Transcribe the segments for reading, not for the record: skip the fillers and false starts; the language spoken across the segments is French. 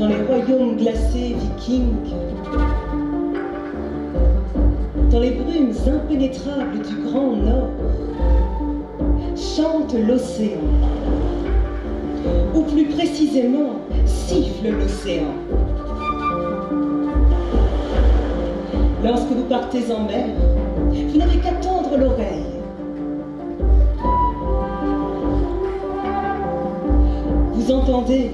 dans les royaumes glacés vikings, dans les brumes impénétrables du Grand Nord, chante l'océan, ou plus précisément, siffle l'océan. Lorsque vous partez en mer, vous n'avez qu'à tendre l'oreille. Vous entendez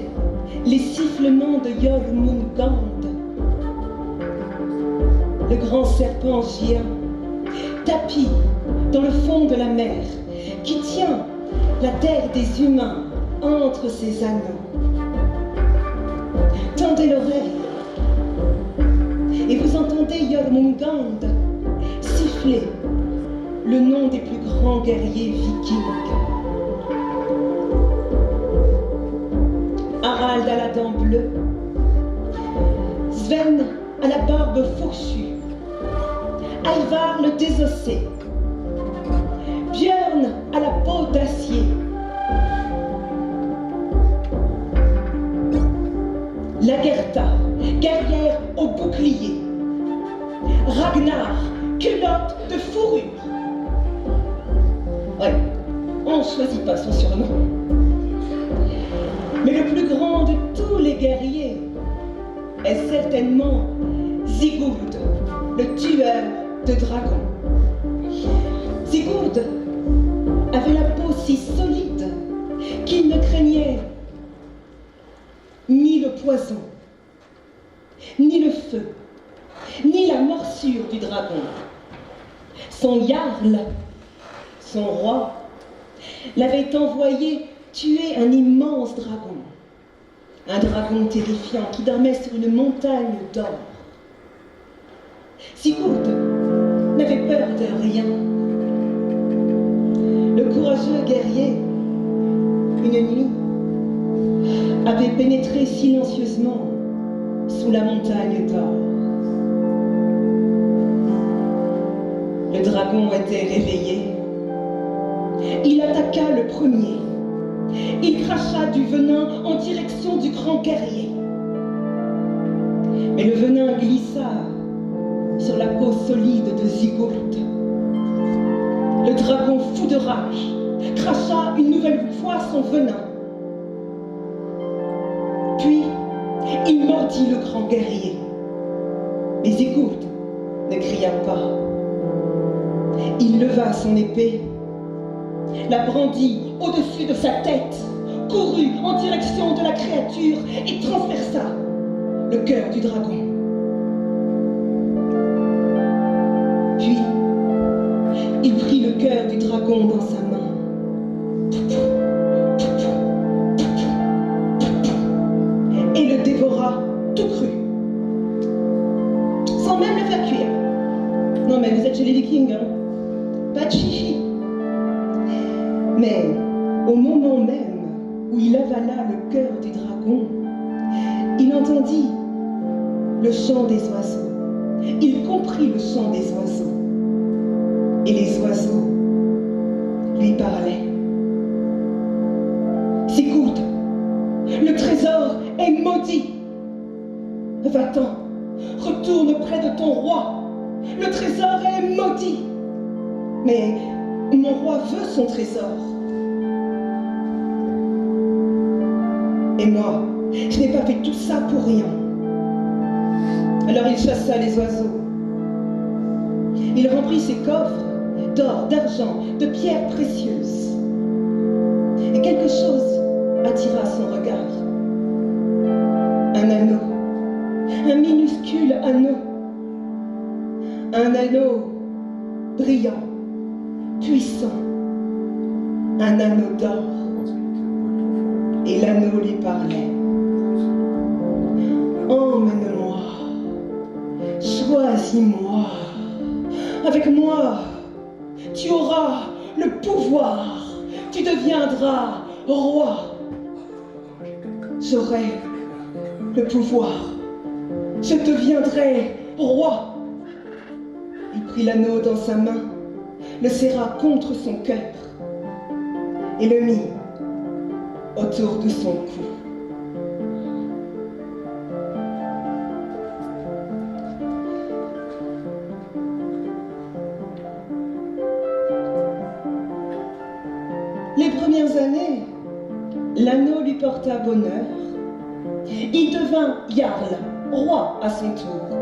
les sifflements de Jormungand, le grand serpent géant, tapi dans le fond de la mer, qui tient la terre des humains entre ses anneaux. Tendez l'oreille et vous entendez Jormungand siffler le nom des plus grands guerriers vikings. Harald à la dent bleue, Sven à la barbe fourchue, Ivar le désossé, Björn à la peau d'acier, Lagertha, guerrière au bouclier, Ragnar, culotte de fourrure. Ouais, on ne choisit pas son surnom. Mais le plus grand de tous les guerriers est certainement Sigurd, le tueur de dragons. Sigurd avait la peau si solide qu'il ne craignait ni le poison, ni le feu, ni la morsure du dragon. Son jarl, son roi, l'avait envoyé tuer un immense dragon. Un dragon terrifiant qui dormait sur une montagne d'or. Sigurd n'avait peur de rien. Le courageux guerrier, une nuit, avait pénétré silencieusement sous la montagne d'or. Le dragon était réveillé. Il attaqua le premier. Il cracha du venin en direction du grand guerrier. Mais le venin glissa sur la peau solide de Sigurd. Le dragon, fou de rage, cracha une nouvelle fois son venin. Puis, il mordit le grand guerrier. Mais Sigurd ne cria pas. Il leva son épée, la brandit au-dessus de sa tête, courut en direction de la créature et transperça le cœur du dragon. Puis, il prit le cœur du dragon dans sa main. Et le dévora tout cru, sans même le faire cuire. Non mais vous êtes chez les Vikings, hein? Pas de chichi. Mais au moment même où il avala le cœur du dragon, il entendit le chant des oiseaux. Il comprit le chant des oiseaux. Et les oiseaux lui parlaient. Sigurd, le trésor est maudit. Va-t'en, retourne près de ton roi. Le trésor est maudit. Mais mon roi veut son trésor. Et moi, je n'ai pas fait tout ça pour rien. Alors il chassa les oiseaux. Il remplit ses coffres d'or, d'argent, de pierres précieuses. Et quelque chose attira son regard. Un anneau, un minuscule anneau. Un anneau brillant, puissant, un anneau d'or. Et l'anneau lui parlait. Emmène-moi, choisis-moi. Avec moi, tu auras le pouvoir. Tu deviendras roi. J'aurai le pouvoir. Je deviendrai roi. Il prit l'anneau dans sa main, le serra contre son cœur et le mit autour de son cou. l'anneau lui porta bonheur. Il devint jarl, roi à son tour.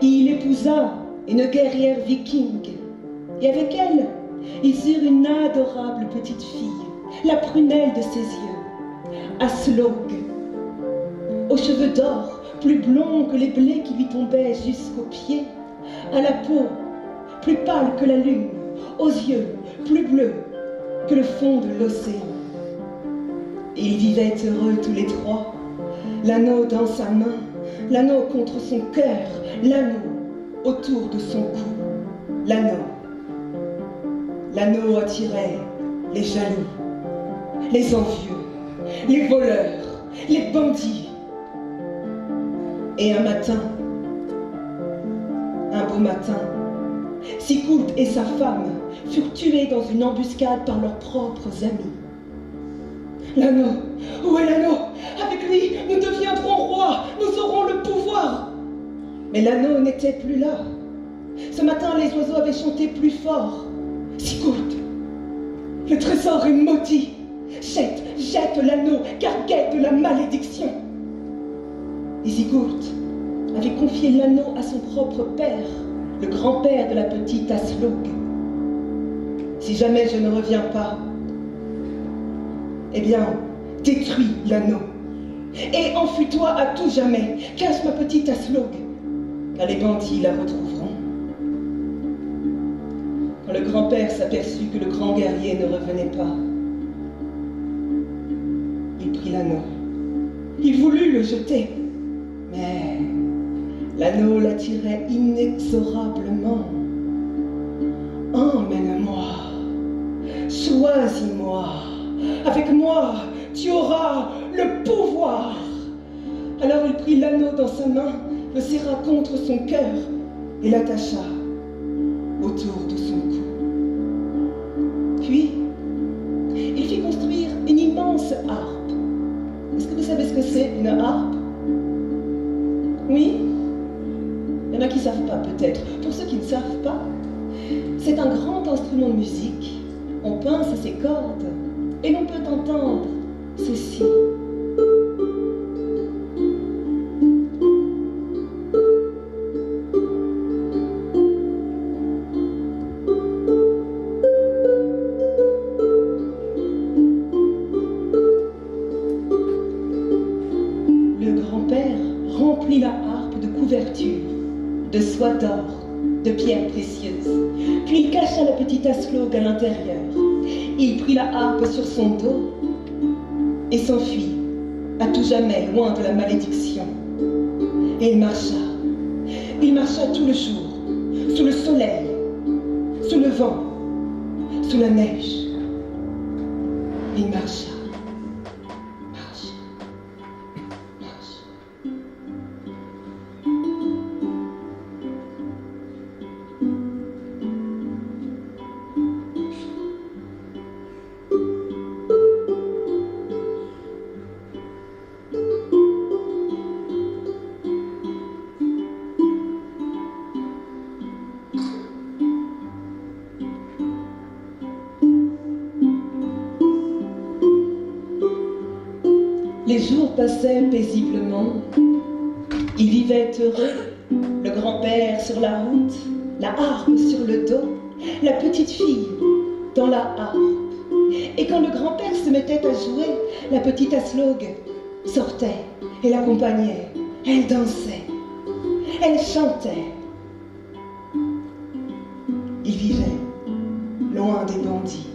Il épousa une guerrière viking. Et avec elle, ils eurent une adorable petite fille, la prunelle de ses yeux, Aslaug, aux cheveux d'or, plus blonds que les blés qui lui tombaient jusqu'aux pieds, à la peau plus pâle que la lune, aux yeux plus bleus que le fond de l'océan. Et ils vivaient heureux tous les trois, l'anneau dans sa main, l'anneau contre son cœur, l'anneau autour de son cou, l'anneau. L'anneau attirait les jaloux, les envieux, les voleurs, les bandits. Et un matin, un beau matin, Sigurd et sa femme furent tués dans une embuscade par leurs propres amis. L'anneau, où est l'anneau? Avec lui, nous deviendrons rois, nous aurons le pouvoir. Mais l'anneau n'était plus là. Ce matin, les oiseaux avaient chanté plus fort. Sigurd, le trésor est maudit. Jette l'anneau, car guette la malédiction. Et Sigurd avait confié l'anneau à son propre père, le grand-père de la petite Aslaug. Si jamais je ne reviens pas, eh bien, détruis l'anneau. Et enfuis-toi à tout jamais. Cache ma petite Aslaug, car les bandits la retrouveront. Quand le grand-père s'aperçut que le grand guerrier ne revenait pas, il prit l'anneau. Il voulut le jeter, mais l'anneau l'attirait inexorablement. Emmène-moi, choisis-moi, avec moi, tu auras le pouvoir. Alors il prit l'anneau dans sa main, le serra contre son cœur et l'attacha autour de son cou. Puis, il fit construire une immense harpe. Est-ce que vous savez ce que c'est, une harpe? Oui? Il y en a qui ne savent pas, peut-être. Pour ceux qui ne savent pas, c'est un grand instrument de musique. On pince ses cordes et l'on peut entendre ceci. Le grand-père remplit la harpe de couvertures, de soie d'or, de pierres précieuses. Puis il cacha la petite Aslaug à l'intérieur. Il prit la harpe sur son dos et s'enfuit à tout jamais loin de la malédiction. Et il marcha tout le jour, sous le soleil, sous le vent, sous la neige. Il marcha. Les jours passaient paisiblement. Ils vivaient heureux, le grand-père sur la route, la harpe sur le dos, la petite fille dans la harpe. Et quand le grand-père se mettait à jouer, la petite Aslaug sortait et l'accompagnait. Elle dansait, elle chantait. Ils vivaient loin des bandits.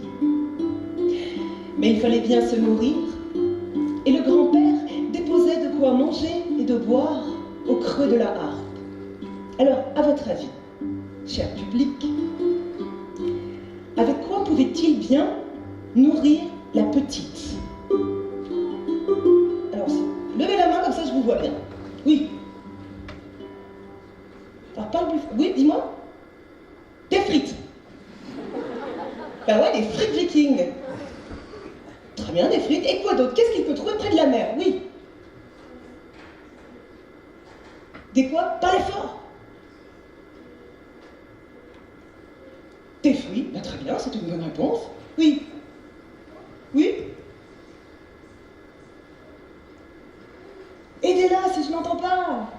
Mais il fallait bien se nourrir. Et le grand-père déposait de quoi manger et de boire au creux de la harpe. Alors, à votre avis, cher public, avec quoi pouvait-il bien nourrir la petite? Alors, levez la main, comme ça je vous vois bien. Oui. Alors, parle plus fort. Oui, dis-moi. Des frites. Ben ouais, des frites vikings. Très bien, des frites. Et quoi d'autre? Qu'est-ce qu'il peut trouver près de la mer? Oui. Des quoi? Parlez fort. Des fruits. Ben, très bien, c'est une bonne réponse. Oui. Oui. je n'entends pas.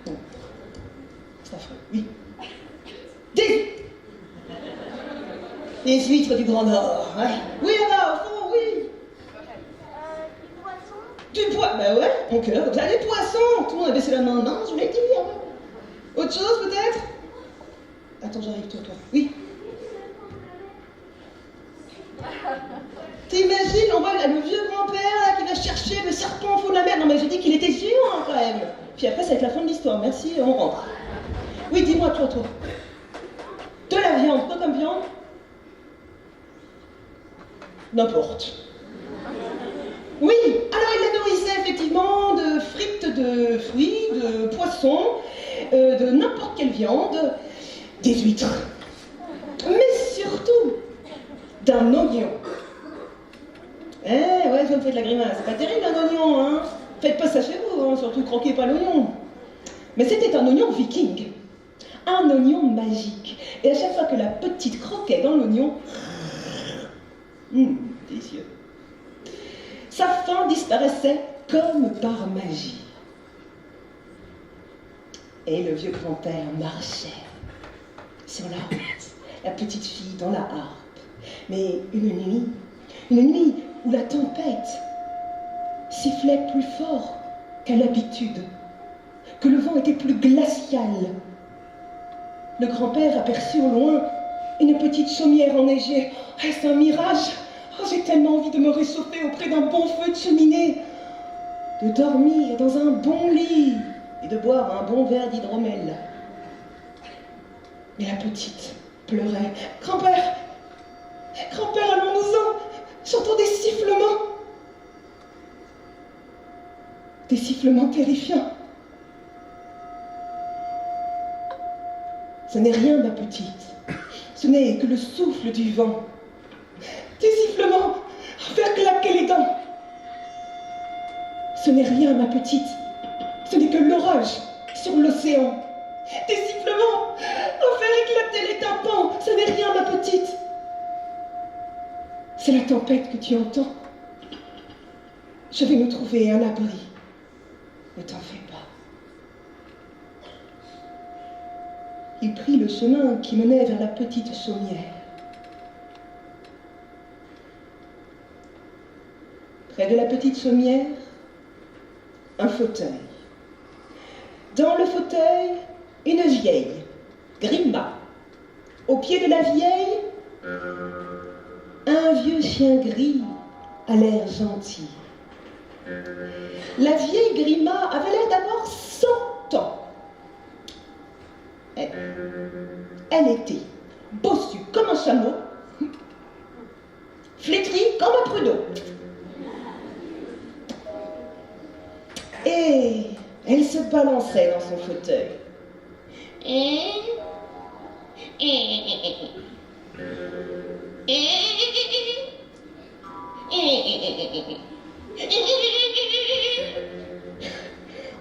Bon. C'est affreux, oui. Les huîtres du Grand Nord, ouais. Oui, là-bas, au fond, oui. Du poisson. Du poisson, bah ouais, mon cœur. Bah, des poissons. Tout le monde a baissé la main. Non, je voulais dire. Autre chose, peut-être? Attends, j'arrive, toi. Oui. T'imagines, on voit le vieux grand-père là qui va chercher le serpent au fond de la mer. Non, mais je dis qu'il était géant, quand même. Puis après, ça va être la fin de l'histoire. Merci, on rentre. Oui, dis-moi, toi. De la viande, quoi comme viande? N'importe. Oui, alors il la nourrissait effectivement de frites, de fruits, de poissons, de n'importe quelle viande, des huîtres. Mais surtout, d'un oignon. Ouais, vous me faites la grimace. C'est pas terrible un oignon, hein? Faites pas ça chez vous, hein, surtout croquez pas l'oignon. Mais c'était un oignon viking. Un oignon magique. Et à chaque fois que la petite croquait dans l'oignon, délicieux. Sa faim disparaissait comme par magie. Et le vieux grand-père marchait sur la route, la petite fille dans la harpe. Mais une nuit où la tempête sifflait plus fort qu'à l'habitude, que le vent était plus glacial, le grand-père aperçut au loin une petite chaumière enneigée. Est-ce un mirage? Oh, j'ai tellement envie de me réchauffer auprès d'un bon feu de cheminée, de dormir dans un bon lit et de boire un bon verre d'hydromel. Mais la petite pleurait. Grand-père, allons-nous-en. J'entends des sifflements. Des sifflements terrifiants. Ce n'est rien, ma petite. Ce n'est que le souffle du vent. Des sifflements, faire claquer les dents. Ce n'est rien, ma petite. Ce n'est que l'orage sur l'océan. Des sifflements, faire éclater les tympans. Ce n'est rien, ma petite. C'est la tempête que tu entends. Je vais nous trouver un abri. Ne t'en fais pas. Il prit le chemin qui menait vers la petite chaumière. Près de la petite chaumière, un fauteuil. Dans le fauteuil, une vieille, Grima. Au pied de la vieille, un vieux chien gris à l'air gentil. La vieille Grima avait l'air d'avoir 100 ans. Elle était bossue comme un chameau, flétrie comme un prud'homme. Et elle se balançait dans son fauteuil.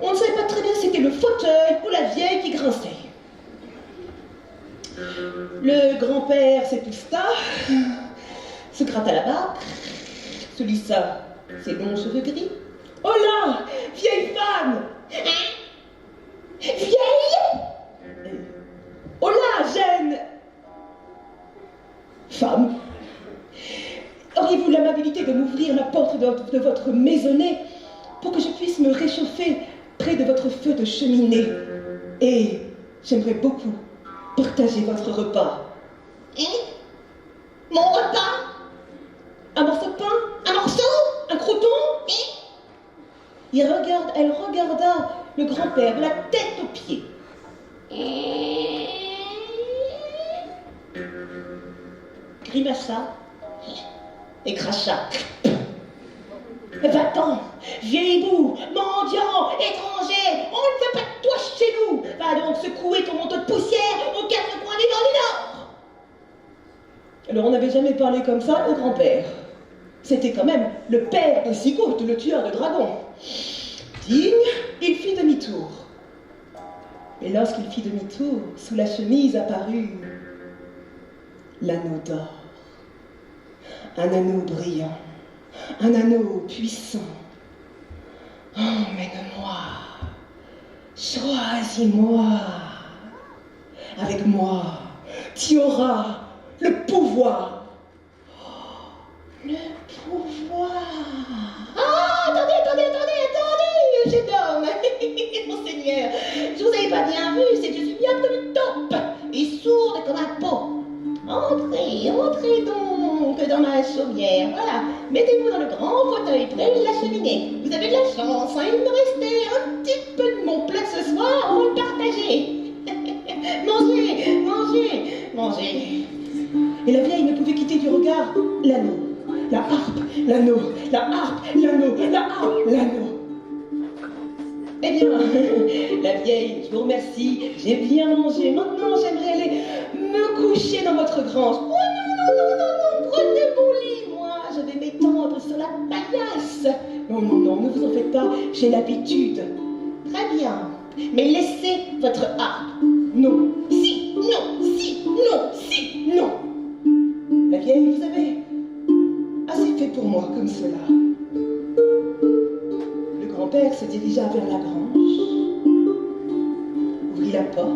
On ne savait pas très bien si c'était le fauteuil ou la vieille qui grinçait. Le grand-père s'épousta, se gratta la barbe, se lissa ses longs cheveux gris. Oh là, vieille femme! Vieille! Oh là, jeune femme! Auriez-vous l'amabilité de m'ouvrir la porte de votre maisonnée pour que je puisse me réchauffer près de votre feu de cheminée? Et j'aimerais beaucoup partager votre repas. Mon repas? Un morceau de pain? Un morceau? Un crouton? Elle regarda le grand-père de la tête aux pieds. Grimaça et cracha. Va-t'en, vieille boue, mendiant, étranger, on ne veut pas de toi chez nous. Va donc secouer ton manteau de poussière aux quatre coins des dents du Nord. Alors on n'avait jamais parlé comme ça au grand-père. C'était quand même le père de Sigurd, le tueur de dragons. Digne, il fit demi-tour. Et lorsqu'il fit demi-tour, sous la chemise apparut l'anneau d'or. Un anneau brillant, un anneau puissant, Emmène-moi, choisis-moi. Avec moi, tu auras le pouvoir. Le pouvoir. Ah, attendez, jeune homme. Monseigneur, je vous avais pas bien vu, c'est que je suis bien comme une taupe et sourde comme un pot. Entrez donc dans ma chaumière. Voilà, mettez-vous dans le grand fauteuil près de la cheminée. Vous avez de la chance, hein, il me restait un petit peu de mon plat ce soir, on va le partager. Mangez. Et la vieille ne pouvait quitter du regard l'anneau, la harpe, l'anneau, la harpe, l'anneau, la harpe, l'anneau. Eh bien, la vieille, je vous remercie, j'ai bien mangé. Maintenant, j'aimerais aller me coucher dans votre grange. Oh non, prenez mon lit, moi, je vais m'étendre sur la paillasse. Non, ne vous en faites pas, j'ai l'habitude. Très bien, mais laissez votre harpe. Non, si, non. La vieille, vous avez assez fait pour moi comme cela. Le grand-père se dirigea vers la grange, ouvrit la porte,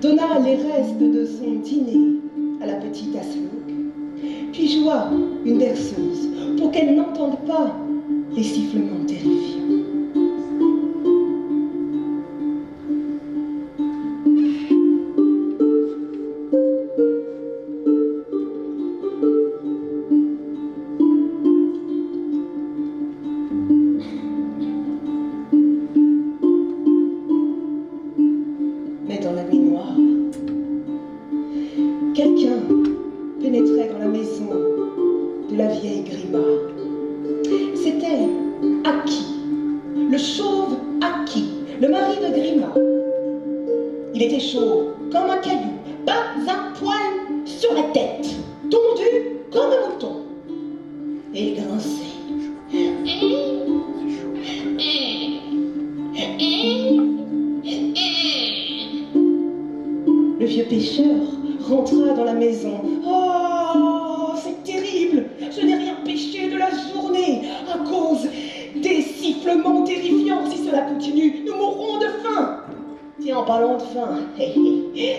donna les restes de son dîner à la petite Aslouk, puis joua une berceuse pour qu'elle n'entende pas les sifflements terrifiants.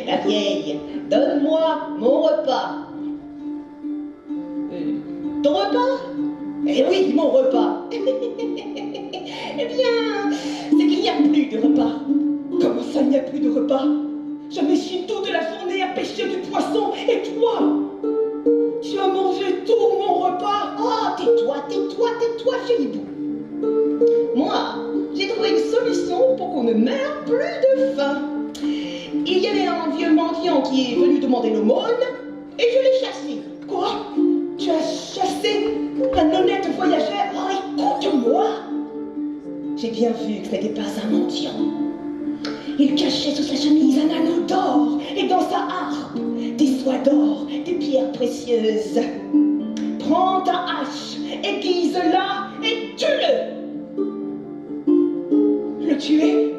La vieille, donne-moi mon repas. Ton repas? Eh oui, mon repas. Eh bien, c'est qu'il n'y a plus de repas. Comment ça, il n'y a plus de repas? Je m'échine toute la journée à pêcher du poisson, et toi? Tu as mangé tout mon repas? Oh, tais-toi, Philibou. Moi, j'ai trouvé une solution pour qu'on ne meure plus de faim. Il y avait un vieux mendiant qui est venu demander l'aumône, et je l'ai chassé. Quoi? Tu as chassé un honnête voyageur? Oh, écoute-moi! J'ai bien vu que ce n'était pas un mendiant. Il cachait sous sa chemise un anneau d'or, et dans sa harpe, des soies d'or, des pierres précieuses. Prends ta hache, aiguise-la, et tue-le! Le tuer?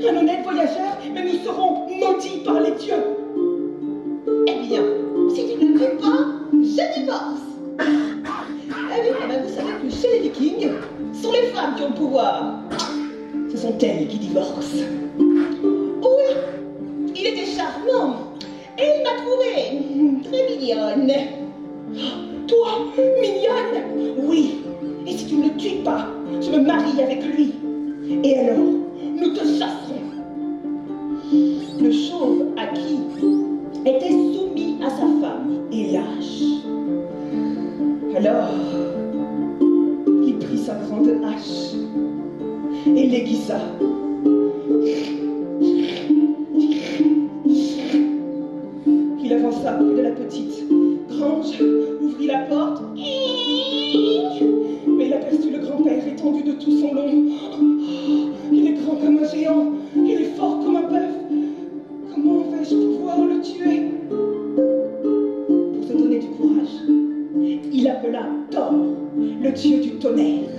Un honnête voyageur, mais nous serons maudits par les dieux. Eh bien, si tu ne veux pas, je divorce. Eh bien, vous savez que chez les Vikings, ce sont les femmes qui ont le pouvoir. Ce sont elles qui divorcent. Oui, il était charmant. Et il m'a trouvée très mignonne. Toi, mignonne? Oui. Et si tu ne le tues pas, je me marie avec lui. Et alors, nous te chasserons. Le chauve acquis était soumis à sa femme et lâche. Alors, il prit sa grande hache et l'aiguisa. Il avança près de la petite grange, ouvrit la porte, mais il aperçut le grand-père étendu de tout son long. Il est grand comme un géant, il est fort comme un bœuf. Comment vais-je pouvoir le tuer? Pour se donner du courage, il appela Thor, le dieu du tonnerre.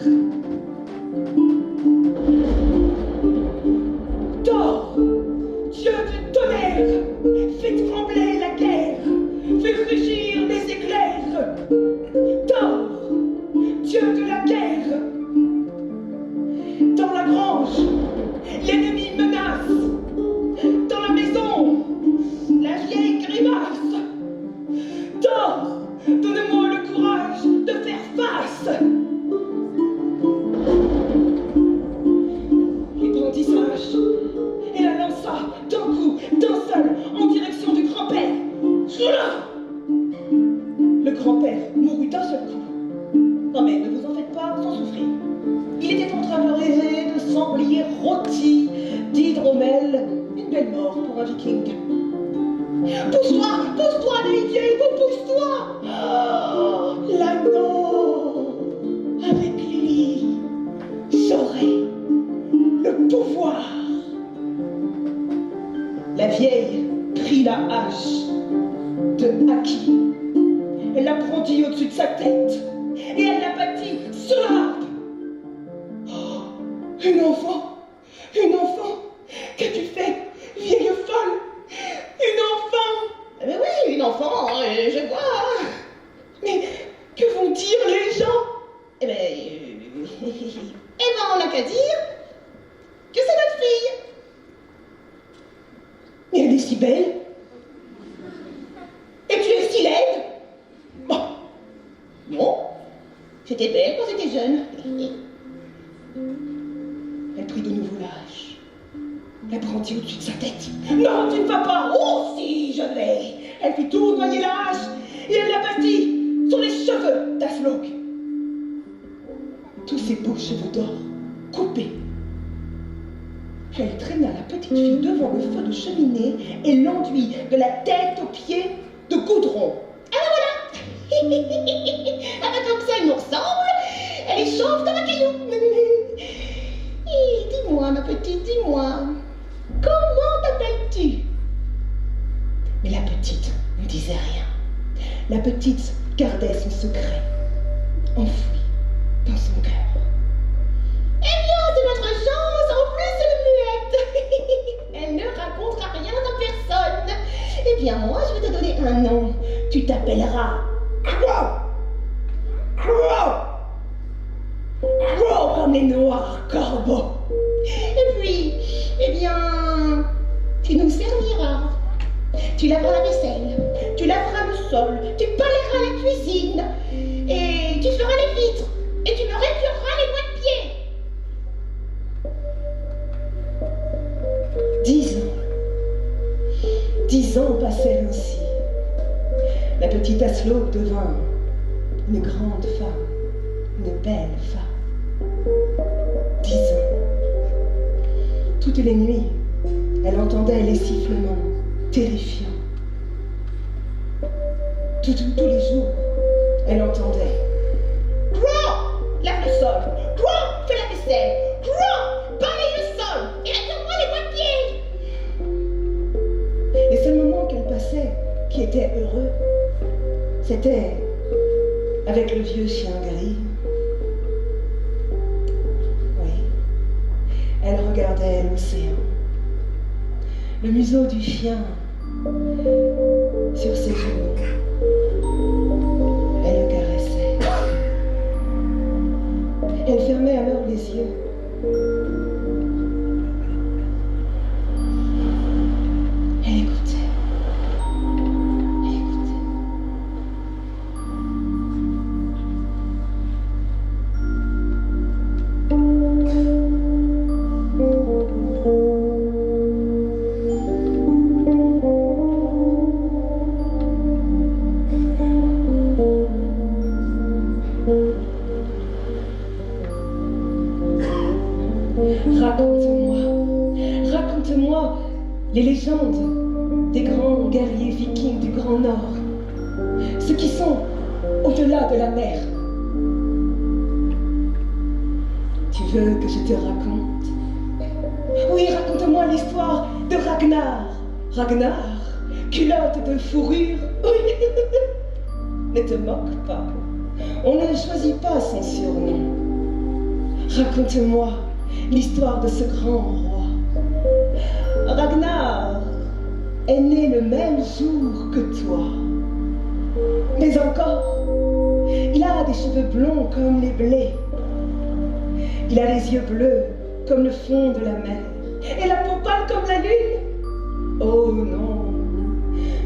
sanglier rôti d'hydromel. Une belle mort pour un viking. Pousse-toi, Lady, pousse-toi. Oh, l'anneau. Avec lui, j'aurai le pouvoir. La vieille prit la hache de Haki. Elle la brandit au-dessus de sa tête et elle la battit sur la harpe. Oh, une enfant, qu'as-tu fait, vieille folle? Une enfant. Mais oui, une enfant, je vois. Mais que vont dire les gens? Eh ben, on n'a qu'à dire que c'est notre fille. Mais elle est si belle. Et tu es si laide. Bon. Non. J'étais belle quand j'étais jeune. Elle prit de nouveau la hache. La brandit au-dessus de sa tête. Non, tu ne vas pas. Oh, si, je vais. Elle fit tournoyer la hache et elle la battit sur les cheveux d'Aslog. Tous ses beaux cheveux d'or coupés. Elle traîna la petite fille devant le feu de cheminée et l'enduit de la tête aux pieds de goudron. Ah ben voilà. Ah ben comme ça elle nous ressemble. Elle est chauve comme un caillou. Dis-moi ma petite, dis-moi, comment t'appelles-tu? Mais la petite ne disait rien. La petite gardait son secret, enfoui dans son cœur. Eh bien, c'est notre chance, en plus elle est muette. Elle ne racontera rien à personne. Eh bien, moi, je vais te donner un nom. Tu t'appelleras Crow. Crow. Crow comme les noirs corbeaux. Et puis, eh bien, tu nous serviras. Tu laveras la vaisselle, tu laveras le sol, tu balayeras la cuisine, et tu feras les vitres, et tu me récureras les doigts de pied. 10 ans passèrent ainsi. La petite Aslog devint une grande femme, une belle femme. 10 ans. Toutes les nuits, elle entendait les sifflements terrifiants. Tous les jours, elle entendait Crow, lave le sol, Crow, fais la vaisselle, Crow, balaye le sol, et récupère-moi les doigts de pied. Les seuls moments qu'elle passait qui étaient heureux, c'était avec le vieux chien gris. Oui, elle regardait l'océan. Le museau du chien sur ses genoux. Elle le caressait. Elle fermait alors les yeux. Elle écoutait. Elle écoutait. Raconte-moi les légendes des grands guerriers vikings du Grand Nord, ceux qui sont au-delà de la mer. Tu veux que je te raconte? Oui, raconte-moi l'histoire de Ragnar. Ragnar, culotte de fourrure. Oui. Ne te moque pas. On ne choisit pas son surnom. Raconte-moi l'histoire de ce grand roi. Ragnar est né le même jour que toi. Mais encore, il a des cheveux blonds comme les blés. Il a les yeux bleus comme le fond de la mer. Et la peau pâle comme la lune. Oh non,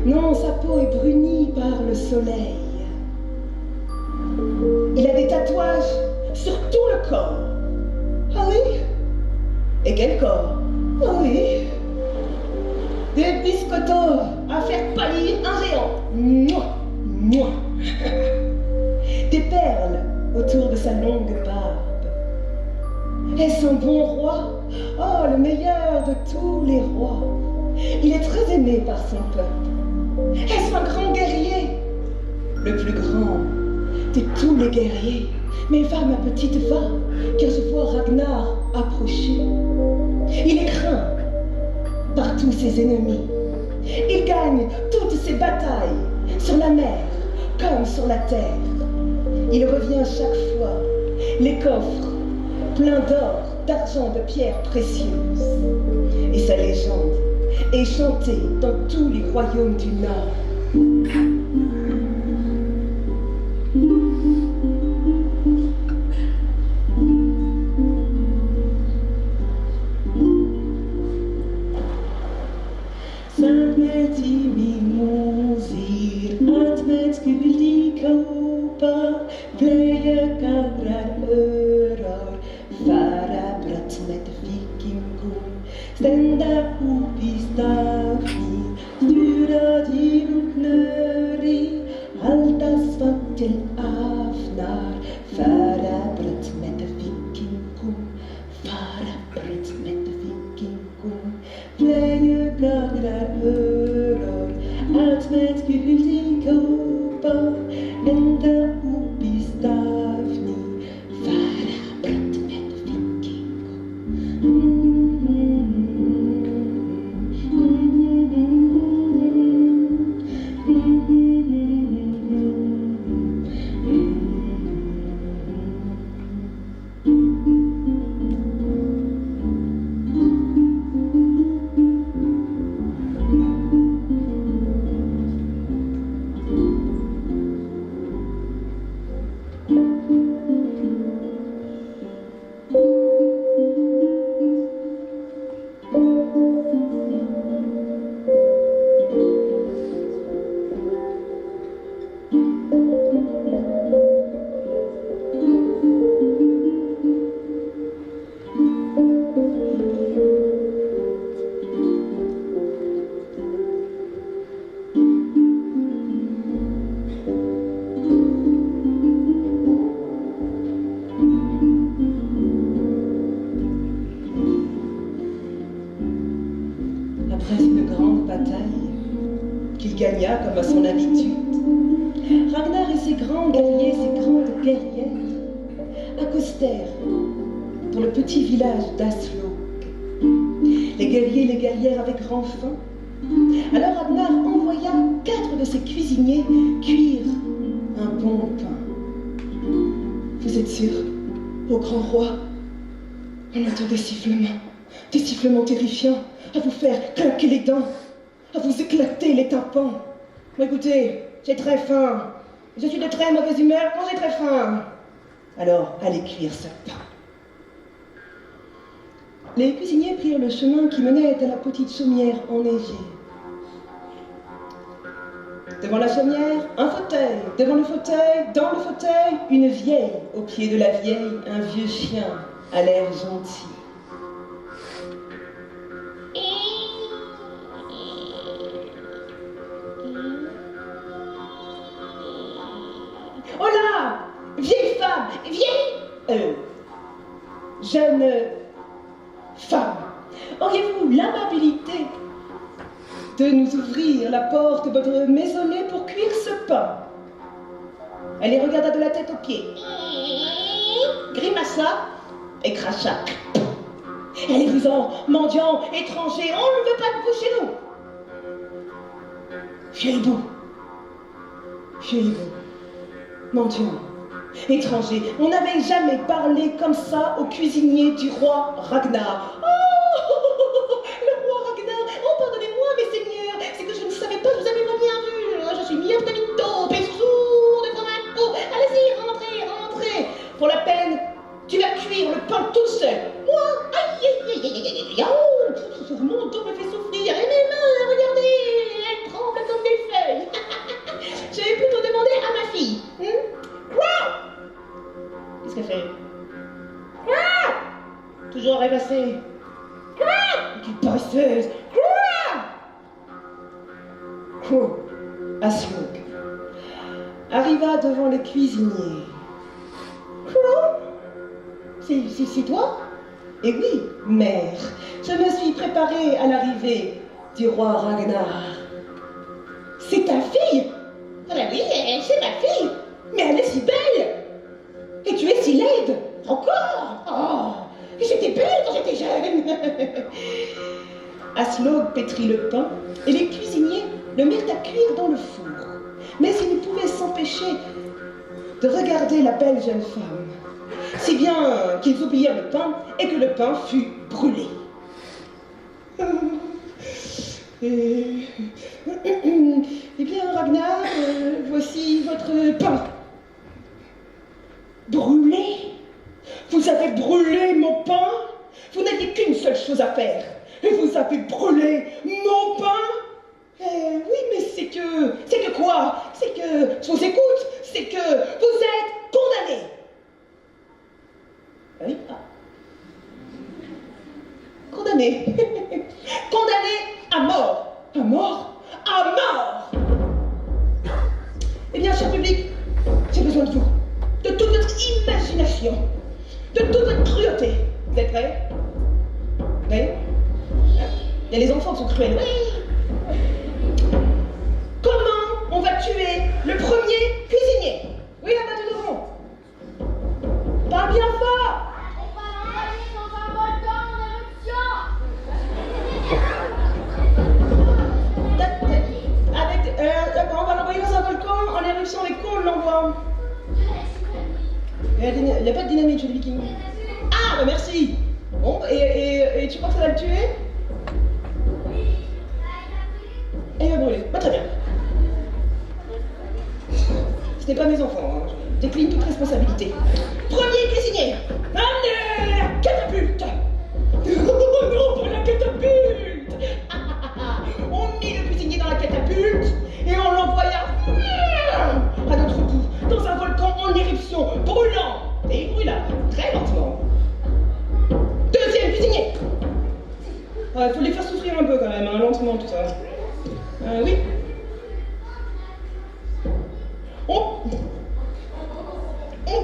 non, sa peau est brunie par le soleil. Il a des tatouages sur tout le corps. Ah oui? Et quel corps? Ah oui? Des biscottos à faire pâlir un géant. Mouah, mouah. Des perles autour de sa longue barbe. Est-ce un bon roi? Oh, le meilleur de tous les rois. Il est très aimé par son peuple. Est-ce un grand guerrier? Le plus grand de tous les guerriers. Mais va, ma petite, va, car je vois Ragnar approcher. Il est craint par tous ses ennemis. Il gagne toutes ses batailles sur la mer comme sur la terre. Il revient chaque fois, les coffres pleins d'or, d'argent, de pierres précieuses. Et sa légende est chantée dans tous les royaumes du Nord. Comme à son habitude, Ragnar et ses grands guerriers, ses grandes guerrières accostèrent dans le petit village d'Aslok. Les guerriers et les guerrières avaient grand faim. Alors Ragnar envoya 4 de ses cuisiniers cuire un bon pain. Vous êtes sûr, ô grand roi, on entend des sifflements terrifiants, à vous faire craquer les dents, à vous éclater les tympans. Écoutez, j'ai très faim. Je suis de très mauvaise humeur quand j'ai très faim. Alors, allez cuire ce pain. Les cuisiniers prirent le chemin qui menait à la petite chaumière enneigée. Devant la chaumière, un fauteuil. Devant le fauteuil, dans le fauteuil, une vieille. Au pied de la vieille, un vieux chien, à l'air gentil. Oh là! Vieille femme! Jeune femme! Auriez-vous l'amabilité de nous ouvrir la porte de votre maisonnée pour cuire ce pain? Elle les regarda de la tête aux pieds, grimaça et cracha. Allez-vous-en, mendiant, étranger, on ne veut pas de vous chez nous! Fuyez-vous, mendiant, étranger, on n'avait jamais parlé comme ça au cuisinier du roi Ragnar. Oh, le roi Ragnar, oh pardonnez-moi mes seigneurs, c'est que je ne savais pas, vous avez pas bien vu, je suis miaptamito, pessour de tomato, allez-y, rentrez, pour la peine, tu vas cuire le pain tout seul. Moi, aïe, oh, mon dos me fait souffrir, et mes mains, regardez, elles tremblent comme des feuilles. J'avais plutôt demandé à ma fille. Qu'est-ce qu'elle fait? Toujours rêvasser. Quelle paresseuse. Aslok arriva devant les cuisiniers. C'est toi? Et oui, mère, je me suis préparée à l'arrivée du roi Ragnar. C'est ta fille? Ah ben oui, c'est ma fille. Mais elle est si belle. Et tu es si laide. Encore? Oh, j'étais belle quand j'étais jeune. Aslog pétrit le pain et les cuisiniers le mirent à cuire dans le four. Mais ils ne pouvaient s'empêcher de regarder la belle jeune femme, si bien qu'ils oublièrent le pain et que le pain fut brûlé. Eh bien, Ragnar, voici votre pain. Brûlé? Vous avez brûlé mon pain? Vous n'aviez qu'une seule chose à faire. Et vous avez brûlé mon pain? Oui, mais c'est que quoi? C'est que, je vous écoute, c'est que vous êtes condamné. Oui, condamné. Condamné à mort. À mort? À mort! Eh bien, cher public, j'ai besoin de vous, de toute votre imagination, de toute votre cruauté. Vous êtes prêts? Oui? Il y a les enfants qui sont cruels. Oui! Comment on va tuer le premier cuisinier? Oui, là-bas tout devant. Parle bien fort! On va l'envoyer dans un volcan en éruption. On va l'envoyer dans un volcan en éruption. Avec quoi on l'envoie? Il n'y a pas de dynamite chez les Vikings. Ah, bah merci. Bon, et tu crois que ça va le tuer? Et il va brûler. Bah très bien. Ce n'est pas mes enfants, hein. Je décline toute responsabilité. Premier cuisinier. Amenez la catapulte. Oh non, pas la catapulte. On mit le cuisinier dans la catapulte et on l'envoya à notre bout, dans un volcan en éruption, brûlant. Et il brûla, très lentement. Deuxième cuisinier. Il faut les faire souffrir un peu quand même, hein, lentement tout ça. Oui. On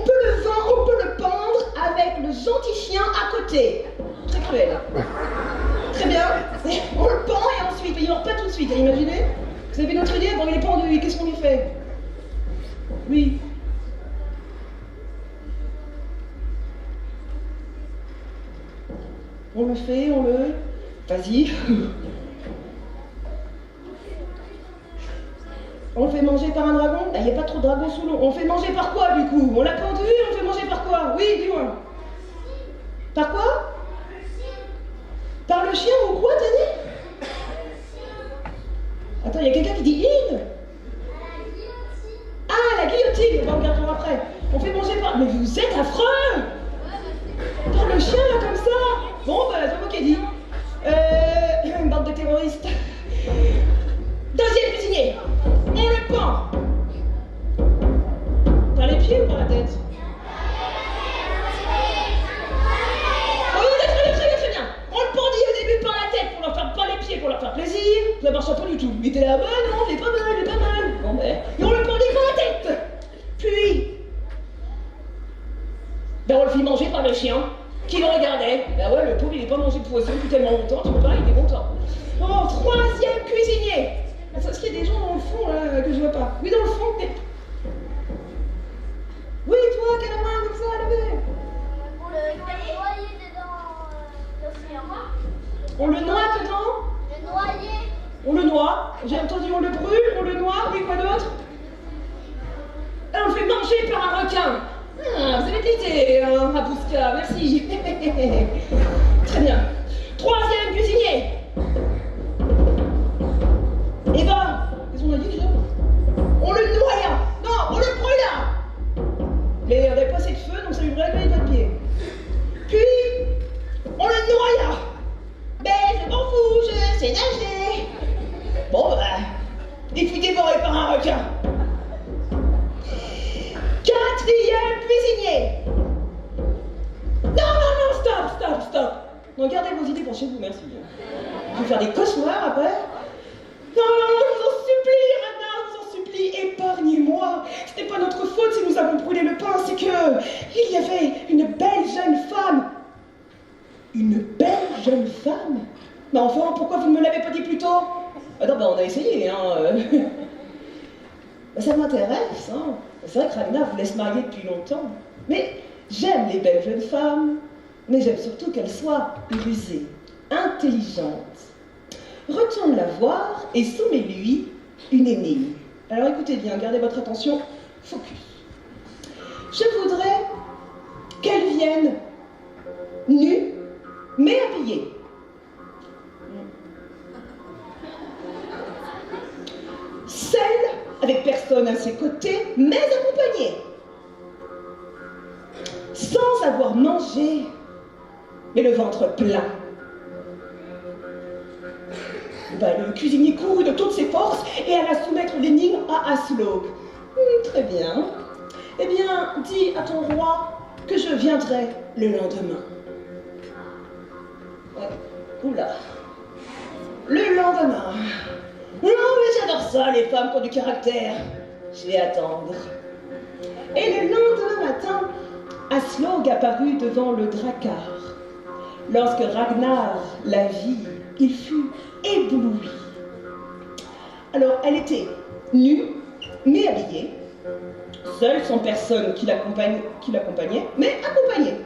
peut le pendre avec le gentil chien à côté. Très cruel. Très bien. On le pend et ensuite, il ne meurt pas tout de suite, imaginez. Vous avez une autre idée? Bon, il est pendu, qu'est-ce qu'on lui fait? Oui. On le fait, Vas-y. On le fait manger par un dragon? Il n'y a pas trop de dragons sous l'eau. On le fait manger par quoi du coup? On l'a pendu, on le fait manger par quoi? Oui, dis-moi. Par quoi? Par le chien ou quoi, t'as dit? Attends, il y a quelqu'un qui dit in? Ah, la guillotine. On regardera après. On fait manger par... Mais vous êtes affreux! Par le chien, là, comme ça? Bon, bah, c'est moi qui ai dit. Une bande de terroristes. Deuxième cuisinier. On le pend. Par les pieds ou par la tête? Oh, très bien. On le pendit au début par la tête pour leur faire pas les pieds, pour leur faire plaisir. Ça marche pas du tout. Il était là, bah non, il est pas mal. Bon, ben, et on le pendit par la tête. Puis, on le fit manger par le chien qui le regardait. Ben ouais, le pauvre, il n'est pas mangé de poisson depuis tellement longtemps, tu peux pas, il est content. Oh, troisième cuisinier. Est-ce qu'il y a des gens dans le fond là que je vois pas? Oui, dans le fond. Mais... Oui, toi, quelle main comme ça, là-bas? Pour le noyer dedans l'océan. On le noie dedans? Le noyer. On le noie. J'ai entendu, on le brûle, on le noie. Oui, quoi d'autre? Et on le fait manger par un requin. Ah, vous avez l'idée, Rabouska, merci. Très bien. Troisième cuisinier. Eh ben, qu'est-ce qu'on a dit déjà? On le noya. Non, on le brûla. Mais on n'avait pas assez de feu, donc ça lui brûlait pas de pied. Puis, on le noya. Mais je m'en fous, je sais nager. Bon, bah, il fut dévoré par un requin. Quatrième cuisinier. Non, stop. Non, gardez vos idées pour chez vous, merci. Je vais faire des cauchemars après. Non, je vous en supplie, Ragnar, je vous en supplie, épargnez-moi. Ce n'est pas notre faute si nous avons brûlé le pain, c'est que il y avait une belle jeune femme Une belle jeune femme? Mais enfin, pourquoi vous ne me l'avez pas dit plus tôt? Ah non, on a essayé, hein. Ça m'intéresse, hein. C'est vrai que Ragnar vous laisse marier depuis longtemps. Mais j'aime les belles jeunes femmes, mais j'aime surtout qu'elles soient rusées, intelligentes. Retourne la voir et soumets-lui une énigme. Alors écoutez bien, gardez votre attention, focus. Je voudrais qu'elle vienne nue, mais habillée. Seule, avec personne à ses côtés, mais accompagnée. Sans avoir mangé, mais le ventre plein. Le cuisinier courut de toutes ses forces et alla soumettre l'énigme à Aslog. Très bien. Eh bien, dis à ton roi que je viendrai le lendemain. Ouais. Oula. Le lendemain. Non, mais j'adore ça, les femmes qui ont du caractère. Je vais attendre. Et le lendemain matin, Aslog apparut devant le Drakkar. Lorsque Ragnar la vit, il fut ébloui. Alors, elle était nue, mais habillée, seule, sans personne qui l'accompagnait, mais accompagnée.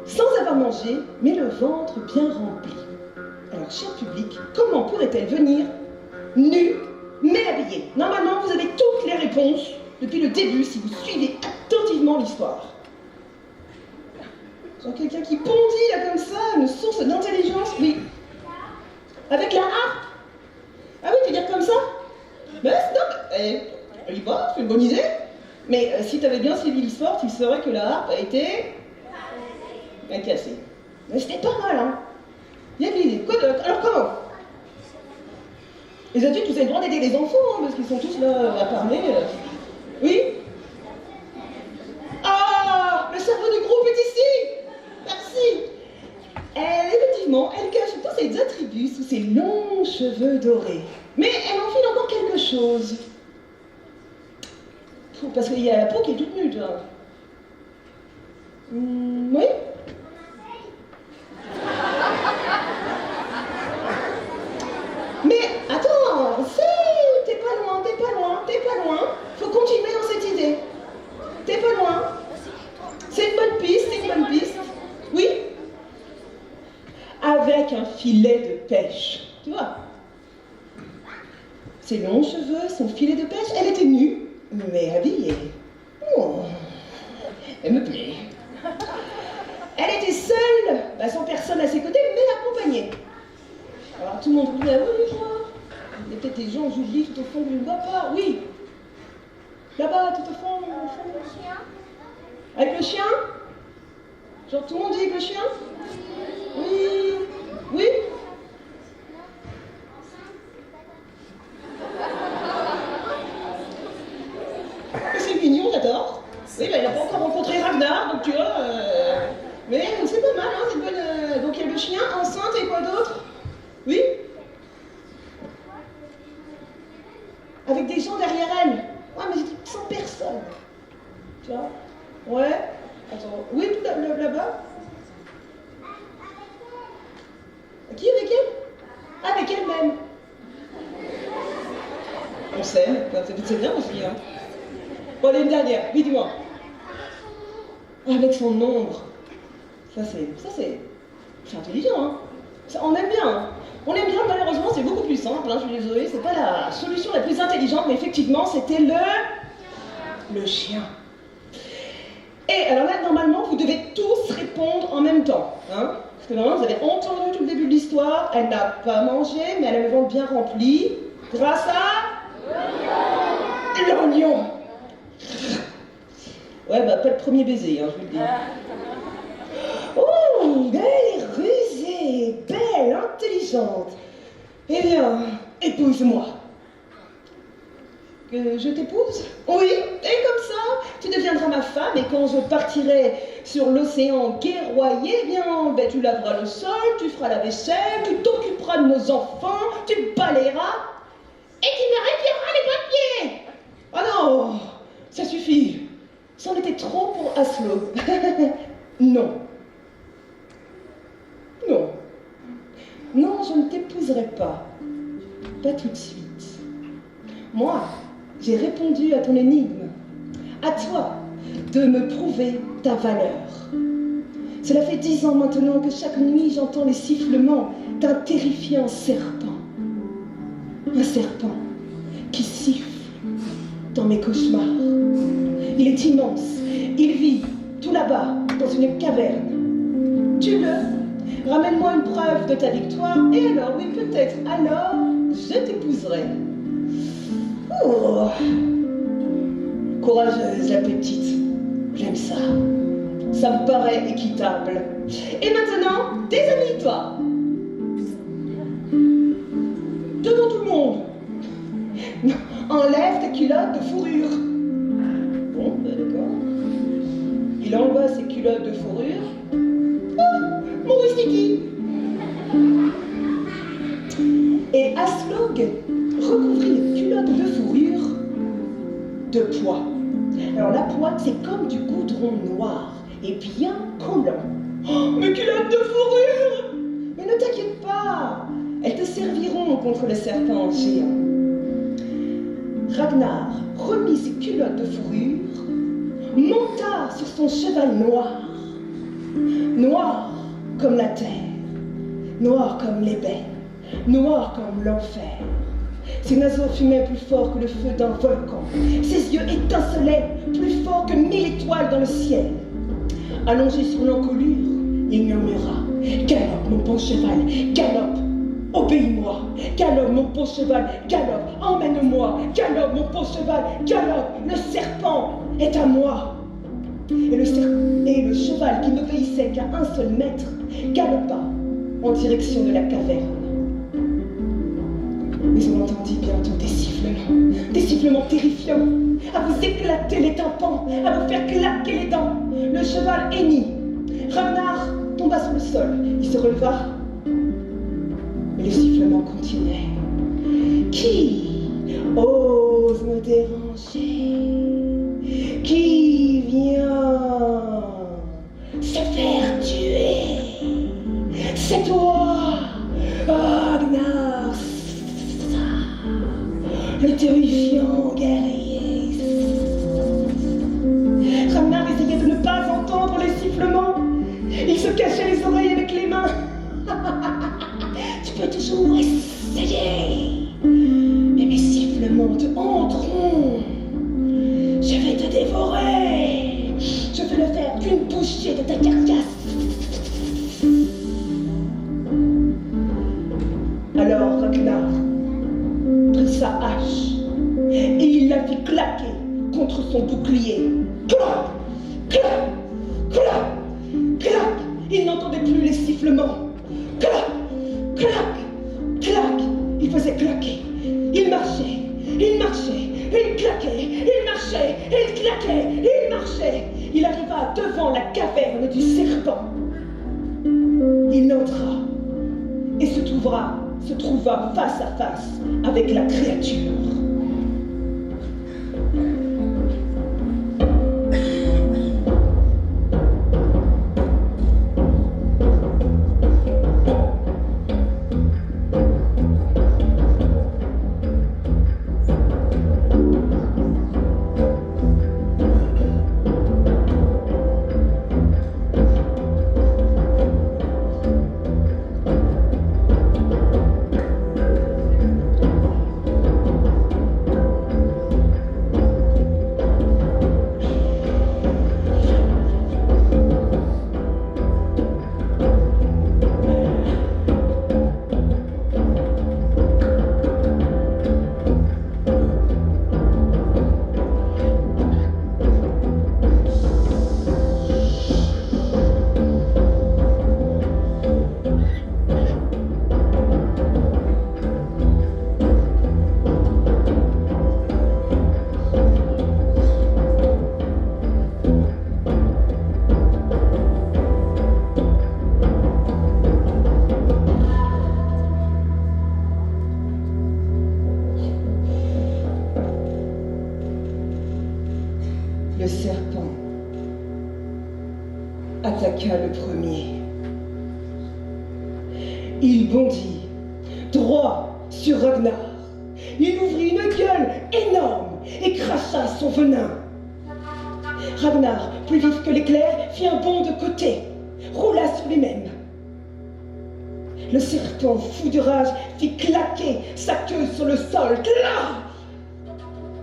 Sans avoir mangé, mais le ventre bien rempli. Alors, cher public, comment pourrait-elle venir nue, mais habillée? Normalement, vous avez toutes les réponses depuis le début si vous suivez attentivement l'histoire. Genre quelqu'un qui bondit là comme ça, une source d'intelligence, oui. Avec la harpe. Ah oui, tu veux dire comme ça? Ben, non, on y va, c'est une bonne idée. Mais si tu avais bien suivi l'histoire, tu saurais que la harpe a été cassée. Mais c'était pas mal, hein. Il y a de l'idée. Quoi d'autre? Alors comment? Les adultes, vous avez le droit d'aider les enfants, hein, parce qu'ils sont tous là à parler. Oui? Ah, le cerveau du groupe est ici. Merci. Effectivement, elle cache tous ses attributs sous ses longs cheveux dorés. Mais elle enfile encore quelque chose. Parce qu'il y a la peau qui est toute nue, toi. Oui? Mais attends, t'es pas loin. Faut continuer dans cette idée. T'es pas loin. C'est une bonne piste, Oui? Avec un filet de pêche, tu vois. Ses longs cheveux, son filet de pêche, elle était nue, mais habillée. Oh, elle me plaît. Elle était seule, sans personne à ses côtés, mais accompagnée. Alors tout le monde dit, ah oui, je vois. Il y a peut-être des gens, j'oublie tout au fond, je ne vois pas. Oui. Là-bas, tout au fond. Le chien. Avec le chien? Genre tout le monde dit avec le chien? Oui. Oui? C'est mignon, j'adore. Oui, il n'a pas encore rencontré Ragnar, donc tu vois. Mais c'est pas mal, hein, c'est une bonne. Donc il y a le chien, enceinte et quoi d'autre? Oui? Avec des gens derrière elle. Ouais, mais j'ai dit sans personne. Tu vois? Ouais. Attends. Oui, là-bas? Qui avec elle? Avec elle-même. On s'aime, c'est bien aussi, hein. Bon, allez, une dernière, oui, dis-moi. Avec son ombre. Ça c'est intelligent, hein. Ça, on aime bien, hein. On aime bien, malheureusement, c'est beaucoup plus simple, hein, je suis désolée, c'est pas la solution la plus intelligente, mais effectivement, c'était le chien. Et alors là, normalement, vous devez tous répondre en même temps, hein. Parce que normalement, vous avez entendu tout le début de l'histoire, elle n'a pas mangé, mais elle a le ventre bien rempli, grâce à l'oignon. Ouais, pas le premier baiser, hein, je vous le dis. Oh, elle est rusée, belle, intelligente. Eh bien, épouse-moi. Que je t'épouse? Oui, et comme ça, tu deviendras ma femme, et quand je partirai sur l'océan guerroyer, eh bien, tu laveras le sol, tu feras la vaisselle, tu t'occuperas de nos enfants, tu balayeras, et tu me retireras les papiers. Ah non, ça suffit. C'en était trop pour Aslog. Non. ne t'épouserai pas. Pas tout de suite. Moi, j'ai répondu à ton énigme. À toi de me prouver ta valeur. Cela fait 10 ans maintenant que chaque nuit j'entends les sifflements d'un terrifiant serpent. Un serpent qui siffle dans mes cauchemars. Il est immense. Il vit tout là-bas, dans une caverne. Tue-le. Ramène-moi une preuve de ta victoire, et alors, oui, peut-être, alors, je t'épouserai. Oh. Courageuse, la petite. J'aime ça. Ça me paraît équitable. Et maintenant, déshabille-toi. Devant tout le monde. Enlève tes culottes de fourrure. Bon, d'accord. Il enleva ses culottes de fourrure. Ah, mon Rustiki. Et Aslog recouvrit les culottes de fourrure de pois. Alors la poix, c'est comme du goudron noir et bien collant. Oh, mes culottes de fourrure! Mais ne t'inquiète pas, elles te serviront contre le serpent géant. Ragnar remit ses culottes de fourrure, monta sur son cheval noir, noir comme la terre, noir comme l'ébène, noir comme l'enfer. Ses naseaux fumaient plus fort que le feu d'un volcan. Ses yeux étincelaient plus fort que 1000 étoiles dans le ciel. Allongé sur l'encolure, il murmura « Galope, mon bon cheval, galope, obéis-moi. Galope, mon bon cheval, galope, emmène-moi. Galope, mon bon cheval, galope, le serpent est à moi. » Et le cheval, qui n'obéissait qu'à un seul maître, galopa en direction de la caverne. Mais on entendit bientôt des sifflements terrifiants, à vous éclater les tympans, à vous faire claquer les dents. Le cheval hennit. Ragnar tomba sur le sol. Il se releva, mais les sifflements continuaient. Qui ose me déranger? Qui vient se faire tuer? C'est toi, Ragnar, le terrifiant guerrier. Ragnar essayait de ne pas entendre les sifflements. Il se cachait les oreilles avec les mains. Tu peux toujours essayer, mais mes sifflements te hanteront. Je vais te dévorer. Je vais ne faire qu'une bouchée de ta carcasse. Alors Ragnar prit sa hache et il la fit claquer contre son bouclier. Clac, clac, clac, clac. Il n'entendait plus les sifflements. Clac, clac, clac. Il faisait claquer. Il marchait, il claquait, il marchait, il claquait, il marchait. Il arriva devant la caverne du serpent. Il entra et se trouva face à face avec la créature. Le serpent attaqua le premier. Il bondit droit sur Ragnar. Il ouvrit une gueule énorme et cracha son venin. Ragnar, plus vif que l'éclair, fit un bond de côté, roula sur lui-même. Le serpent, fou de rage, fit claquer sa queue sur le sol. Clac!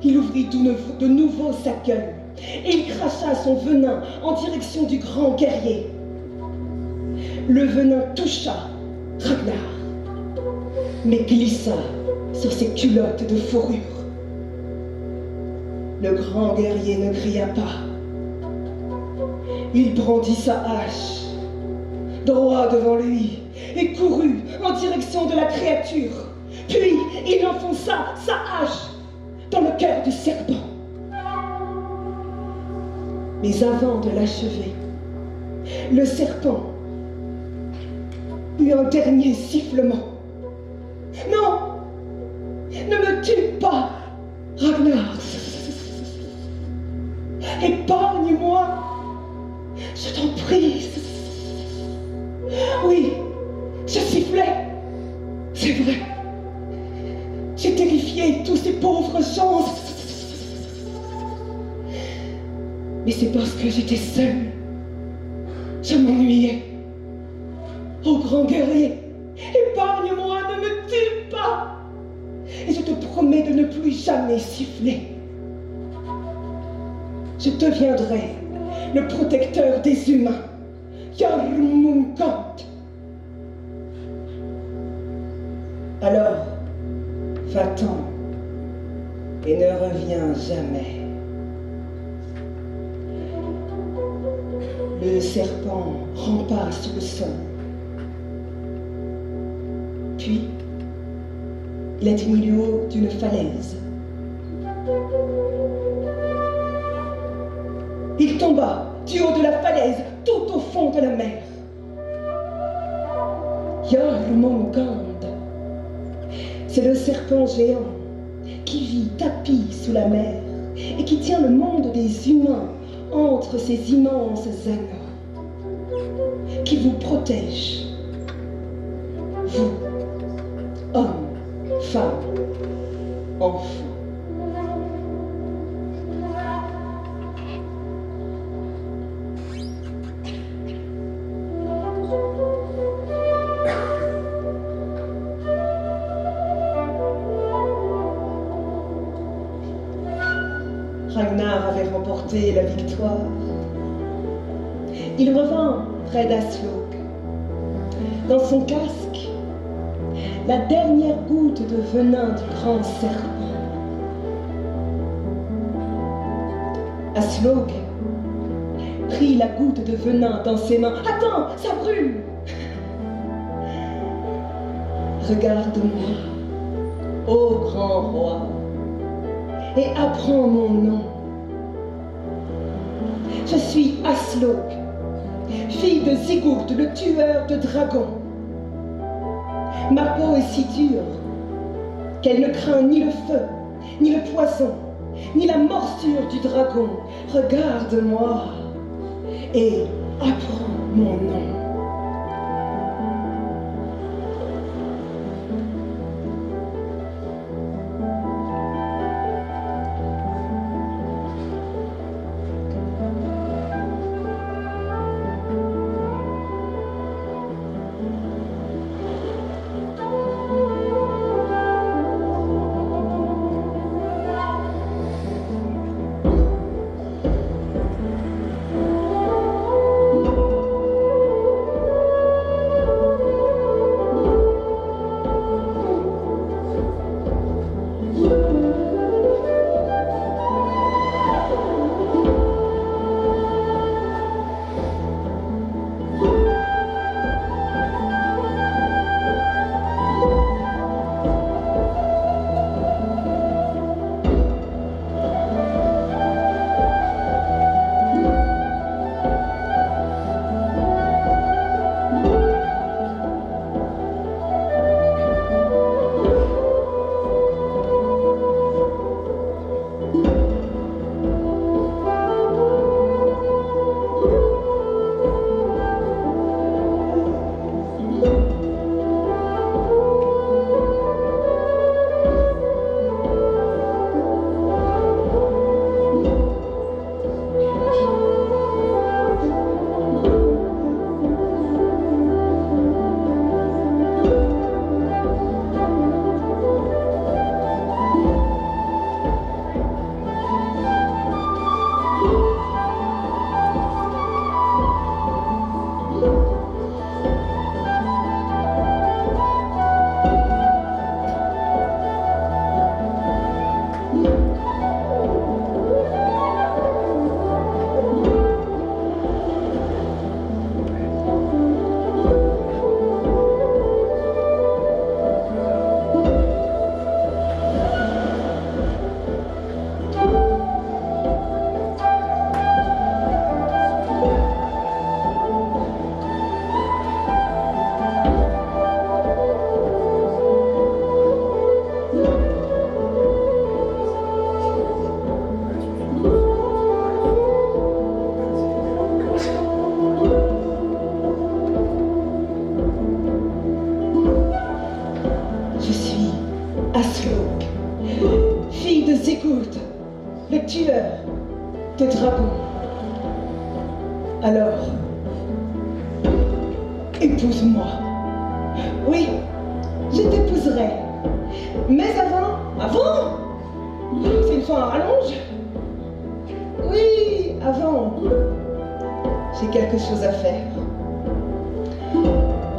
Il ouvrit de nouveau sa gueule et il cracha son venin en direction du grand guerrier. Le venin toucha Ragnar, mais glissa sur ses culottes de fourrure. Le grand guerrier ne cria pas. Il brandit sa hache, droit devant lui, et courut en direction de la créature. Puis il enfonça sa hache dans le cœur du serpent. Mais avant de l'achever, le serpent eut un dernier sifflement. Non! Ne me tue pas, Ragnar! Épargne-moi! Je t'en prie! Oui, je sifflais! C'est vrai! J'ai terrifié tous ces pauvres gens! Mais c'est parce que j'étais seule. Je m'ennuyais. Ô grand guerrier, épargne-moi, ne me tue pas! Et je te promets de ne plus jamais siffler. Je deviendrai le protecteur des humains. Yarmunkant. Alors, va-t'en et ne reviens jamais. Le serpent rampa sur le sol. Puis, il atteignit le haut d'une falaise. Il tomba du haut de la falaise, tout au fond de la mer. Yarmungand, c'est le serpent géant qui vit tapi sous la mer et qui tient le monde des humains entre ses immenses anneaux, qui vous protège, vous, hommes, femmes, enfants. Ragnar avait remporté la victoire. Il revint près d'Aslog. Dans son casque, la dernière goutte de venin du grand serpent. Aslog prit la goutte de venin dans ses mains. « Attends, ça brûle !»« Regarde-moi, ô grand roi, et apprends mon nom. Je suis Aslog, fille de Sigurd, le tueur de dragons. Ma peau est si dure qu'elle ne craint ni le feu, ni le poison, ni la morsure du dragon. Regarde-moi et apprends mon nom. Aslaugue, fille de Sigurd, le tueur de dragons. Alors, épouse-moi. Oui, je t'épouserai. Mais avant, c'est une fin à rallonge. Oui, avant, j'ai quelque chose à faire.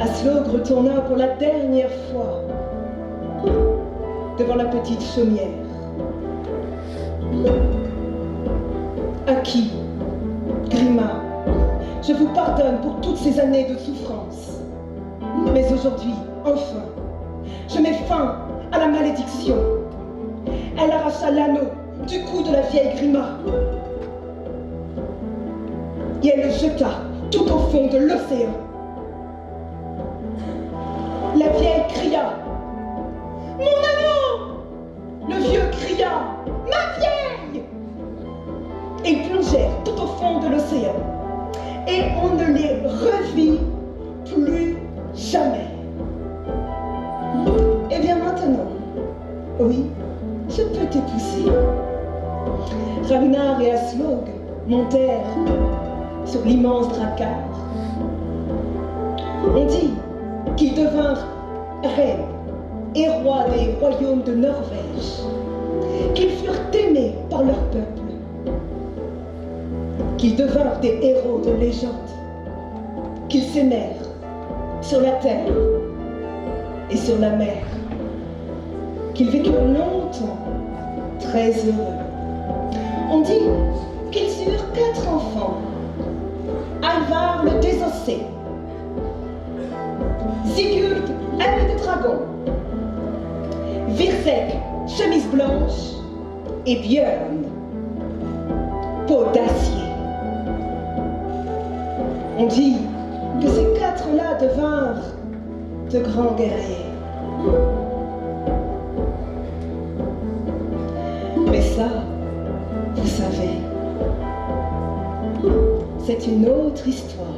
Aslaugue retourna pour la dernière fois devant la petite chaumière. À qui, Grima, je vous pardonne pour toutes ces années de souffrance. Mais aujourd'hui, enfin, je mets fin à la malédiction. Elle arracha l'anneau du cou de la vieille Grima. Et elle le jeta tout au fond de l'océan. La vieille cria « Mon anneau !» Le vieux cria « Ma vieille !» Ils plongèrent tout au fond de l'océan. Et on ne les revit plus jamais. Et bien maintenant, oui, je peux t'épouser. Ragnar et Aslaugue montèrent sur l'immense drakkar. On dit qu'ils devinrent reines et rois des royaumes de Norvège, qu'ils furent aimés par leur peuple, qu'ils devinrent des héros de légende, qu'ils s'aimèrent sur la terre et sur la mer, qu'ils vécurent longtemps très heureux. On dit qu'ils eurent 4 enfants. Ivar le désossé, Sigurd, œil de dragon, Virsek, chemise blanche, et Björn, peau d'acier. On dit que ces 4-là devinrent de grands guerriers. Mais ça, vous savez, c'est une autre histoire.